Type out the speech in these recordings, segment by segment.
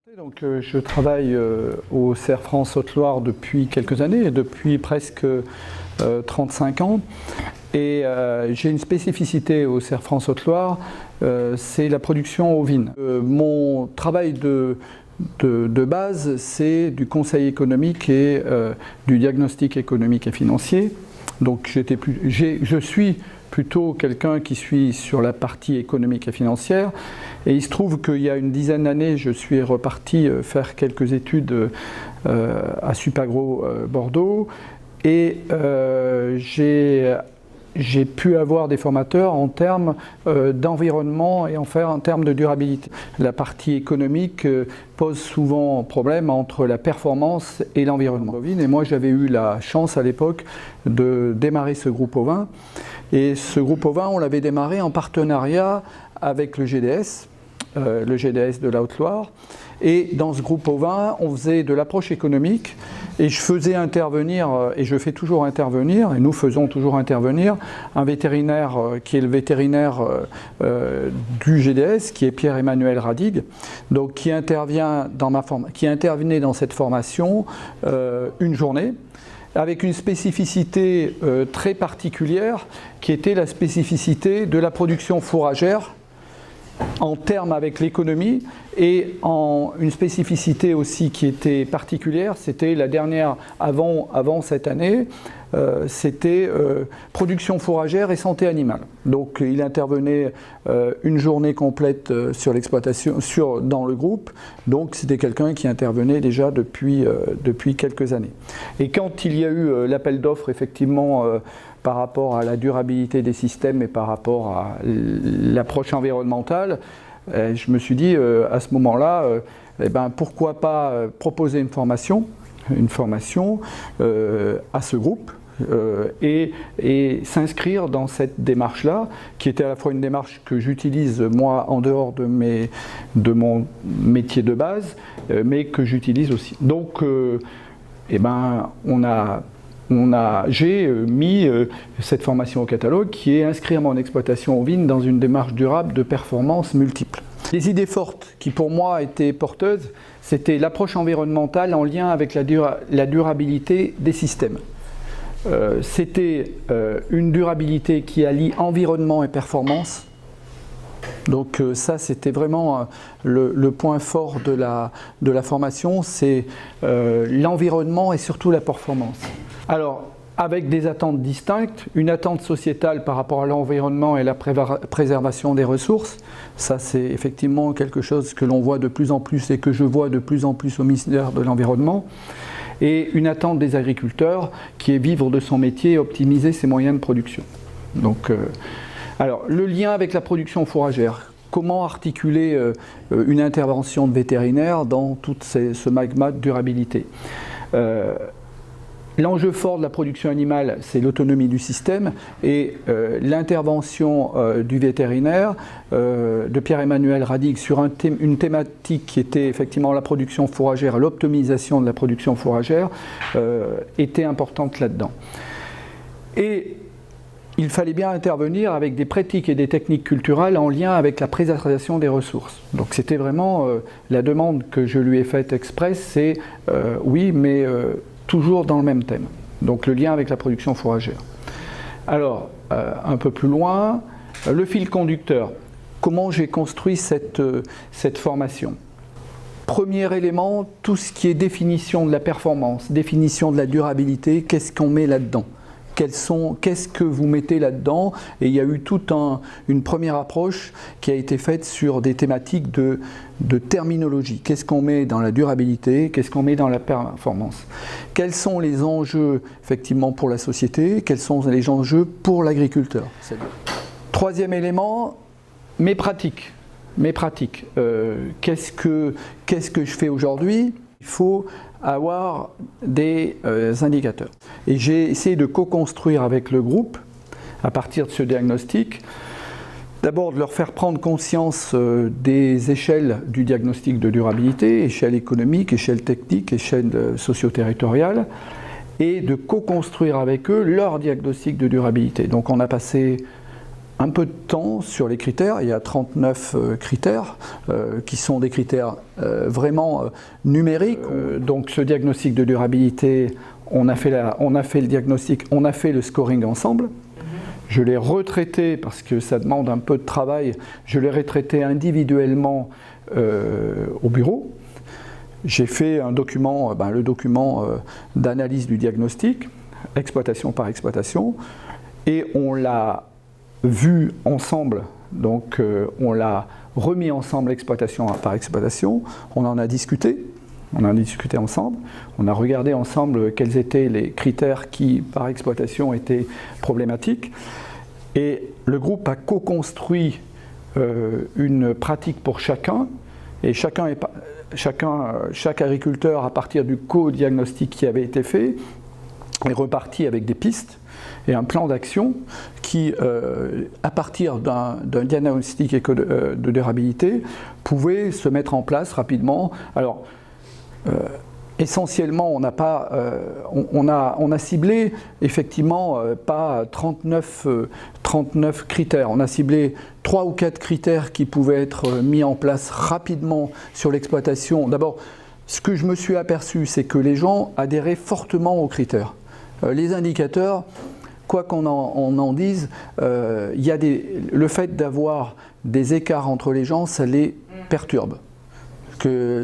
Donc, je travaille au CERF France Haute-Loire depuis quelques années, depuis presque 35 ans. Et j'ai une spécificité au CERF France Haute-Loire, c'est la production ovine. Mon travail de base, c'est du conseil économique et du diagnostic économique et financier. Donc je suis plutôt quelqu'un qui suit sur la partie économique et financière. Et il se trouve qu'il y a une dizaine d'années, je suis reparti faire quelques études à Supagro Bordeaux. Et j'ai pu avoir des formateurs en termes d'environnement et en termes de durabilité. La partie économique pose souvent problème entre la performance et l'environnement. Et moi, j'avais eu la chance à l'époque de démarrer ce groupe ovin. Et ce groupe ovin, on l'avait démarré en partenariat avec le GDS de la Haute-Loire. Et dans ce groupe ovin, on faisait de l'approche économique et je faisais intervenir, et je fais toujours intervenir, et nous faisons toujours intervenir, un vétérinaire qui est le vétérinaire du GDS, qui est Pierre-Emmanuel Radig, donc qui intervenait dans cette formation une journée, avec une spécificité très particulière, qui était la spécificité de la production fourragère, en termes avec l'économie, et une spécificité aussi qui était particulière, c'était la dernière avant cette année, c'était production fourragère et santé animale. Donc il intervenait une journée complète sur l'exploitation, dans le groupe, donc c'était quelqu'un qui intervenait déjà depuis quelques années. Et quand il y a eu l'appel d'offres, effectivement, par rapport à la durabilité des systèmes et par rapport à l'approche environnementale, je me suis dit à ce moment-là, pourquoi pas proposer une formation à ce groupe et s'inscrire dans cette démarche-là, qui était à la fois une démarche que j'utilise moi en dehors de mon métier de base, mais que j'utilise aussi. Donc, j'ai mis cette formation au catalogue qui est inscrire mon exploitation ovine dans une démarche durable de performance multiple. Les idées fortes qui pour moi étaient porteuses, c'était l'approche environnementale en lien avec la durabilité des systèmes. C'était une durabilité qui allie environnement et performance. Donc ça, c'était vraiment le point fort de la formation, c'est l'environnement et surtout la performance. Alors, avec des attentes distinctes, une attente sociétale par rapport à l'environnement et la préservation des ressources, ça c'est effectivement quelque chose que l'on voit de plus en plus et que je vois de plus en plus au ministère de l'Environnement, et une attente des agriculteurs qui est vivre de son métier et optimiser ses moyens de production. Donc, alors, le lien avec la production fourragère. Comment articuler une intervention de vétérinaire dans tout ce magma de durabilité? L'enjeu fort de la production animale, c'est l'autonomie du système, et l'intervention du vétérinaire, de Pierre-Emmanuel Radig, sur une thématique qui était effectivement la production fourragère, l'optimisation de la production fourragère, était importante là-dedans. Et il fallait bien intervenir avec des pratiques et des techniques culturelles en lien avec la préservation des ressources. Donc c'était vraiment la demande que je lui ai faite express, c'est oui, mais toujours dans le même thème. Donc le lien avec la production fourragère. Alors, un peu plus loin, le fil conducteur. Comment j'ai construit cette formation? Premier élément, tout ce qui est définition de la performance, définition de la durabilité, qu'est-ce qu'on met là-dedans? Qu'est-ce que vous mettez là-dedans? Et il y a eu toute une première approche qui a été faite sur des thématiques de terminologie. Qu'est-ce qu'on met dans la durabilité? Qu'est-ce qu'on met dans la performance? Quels sont les enjeux effectivement pour la société? Quels sont les enjeux pour l'agriculteur? Troisième élément, mes pratiques. Qu'est-ce que je fais aujourd'hui? Il faut avoir des indicateurs. Et j'ai essayé de co-construire avec le groupe, à partir de ce diagnostic, d'abord de leur faire prendre conscience des échelles du diagnostic de durabilité, échelle économique, échelle technique, échelle socio-territoriale, et de co-construire avec eux leur diagnostic de durabilité. Donc on a passé un peu de temps sur les critères. Il y a 39 critères qui sont des critères vraiment numériques. Donc ce diagnostic de durabilité, on a fait le diagnostic, on a fait le scoring ensemble. Je l'ai retraité parce que ça demande un peu de travail. Je l'ai retraité individuellement au bureau. J'ai fait un document, le document d'analyse du diagnostic, exploitation par exploitation, et on l'a vu ensemble, donc on l'a remis ensemble exploitation par exploitation, on en a discuté ensemble, on a regardé ensemble quels étaient les critères qui, par exploitation, étaient problématiques, et le groupe a co-construit une pratique pour chacun, et chaque agriculteur, à partir du co-diagnostic qui avait été fait, est reparti avec des pistes et un plan d'action qui, à partir d'un diagnostic de durabilité, pouvait se mettre en place rapidement. Alors, essentiellement, on a ciblé effectivement pas 39 critères. On a ciblé 3 ou 4 critères qui pouvaient être mis en place rapidement sur l'exploitation. D'abord, ce que je me suis aperçu, c'est que les gens adhéraient fortement aux critères. Les indicateurs, quoi qu'on en dise, le fait d'avoir des écarts entre les gens, ça les perturbe.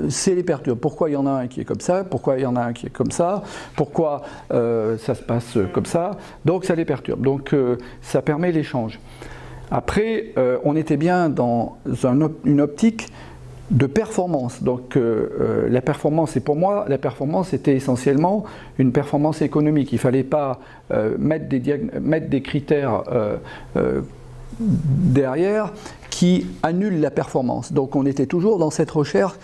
C'est les perturbe. Pourquoi il y en a un qui est comme ça? Pourquoi il y en a un qui est comme ça? Pourquoi ça se passe comme ça? Donc ça les perturbe. Donc ça permet l'échange. Après, on était bien dans une optique de performance. Donc la performance, et pour moi, la performance était essentiellement une performance économique. Il ne fallait pas mettre des critères derrière qui annulent la performance. Donc on était toujours dans cette recherche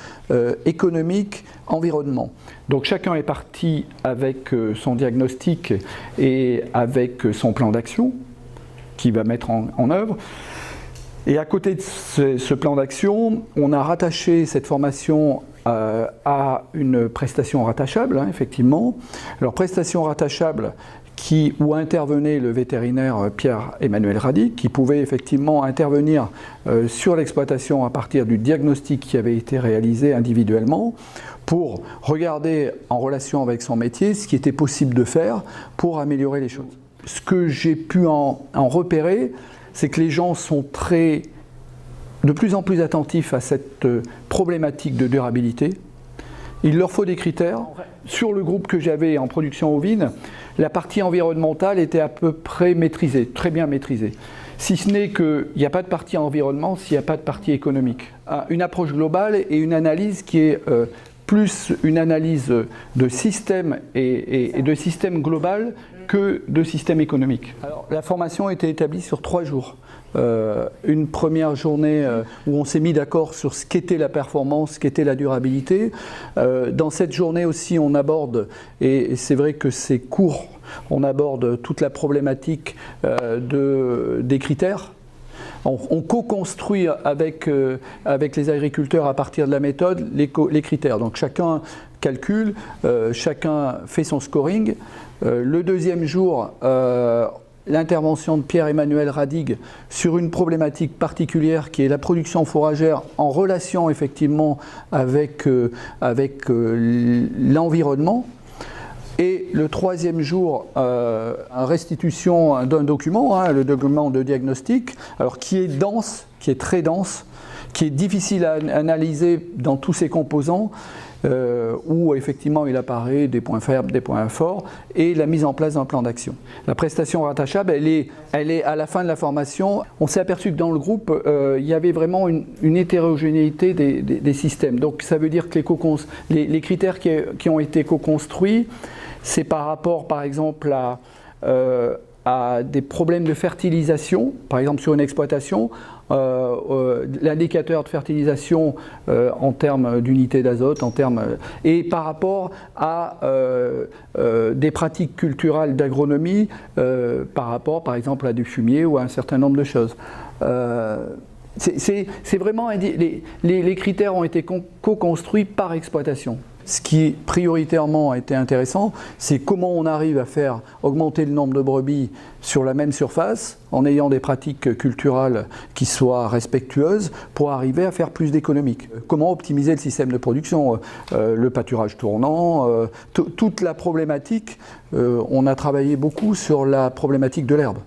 économique, environnement. Donc chacun est parti avec son diagnostic et avec son plan d'action qu'il va mettre en œuvre. Et à côté de ce plan d'action, on a rattaché cette formation à une prestation rattachable, effectivement. Alors prestation rattachable où intervenait le vétérinaire Pierre-Emmanuel Radic, qui pouvait effectivement intervenir sur l'exploitation à partir du diagnostic qui avait été réalisé individuellement, pour regarder en relation avec son métier ce qui était possible de faire pour améliorer les choses. Ce que j'ai pu en repérer, c'est que les gens sont de plus en plus attentifs à cette problématique de durabilité. Il leur faut des critères. Sur le groupe que j'avais en production ovine, la partie environnementale était à peu près maîtrisée, très bien maîtrisée. Si ce n'est qu'il n'y a pas de partie environnement s'il n'y a pas de partie économique. Une approche globale et une analyse qui est plus une analyse de système et de système global que de système économique. Alors, la formation a été établie sur 3 jours. Une première journée où on s'est mis d'accord sur ce qu'était la performance, ce qu'était la durabilité. Dans cette journée aussi, on aborde, et c'est vrai que c'est court, on aborde toute la problématique des critères. On co-construit avec les agriculteurs à partir de la méthode les critères. Donc chacun calcule, chacun fait son scoring. Le deuxième jour, l'intervention de Pierre-Emmanuel Radic sur une problématique particulière qui est la production fourragère en relation effectivement avec l'environnement. Et le troisième jour, restitution d'un document, le document de diagnostic, alors qui est dense, qui est très dense, qui est difficile à analyser dans tous ses composants, où effectivement il apparaît des points faibles, des points forts, et la mise en place d'un plan d'action. La prestation rattachable, elle est à la fin de la formation. On s'est aperçu que dans le groupe, il y avait vraiment une hétérogénéité des systèmes. Donc ça veut dire que les critères qui ont été co-construits, c'est par rapport par exemple à des problèmes de fertilisation, par exemple sur une exploitation, l'indicateur de fertilisation en termes d'unité d'azote, et par rapport à des pratiques culturelles d'agronomie, par rapport par exemple à du fumier ou à un certain nombre de choses. C'est vraiment, les critères ont été co-construits par exploitation. Ce qui prioritairement a été intéressant, c'est comment on arrive à faire augmenter le nombre de brebis sur la même surface en ayant des pratiques culturales qui soient respectueuses pour arriver à faire plus d'économique. Comment optimiser le système de production, le pâturage tournant, toute la problématique. On a travaillé beaucoup sur la problématique de l'herbe.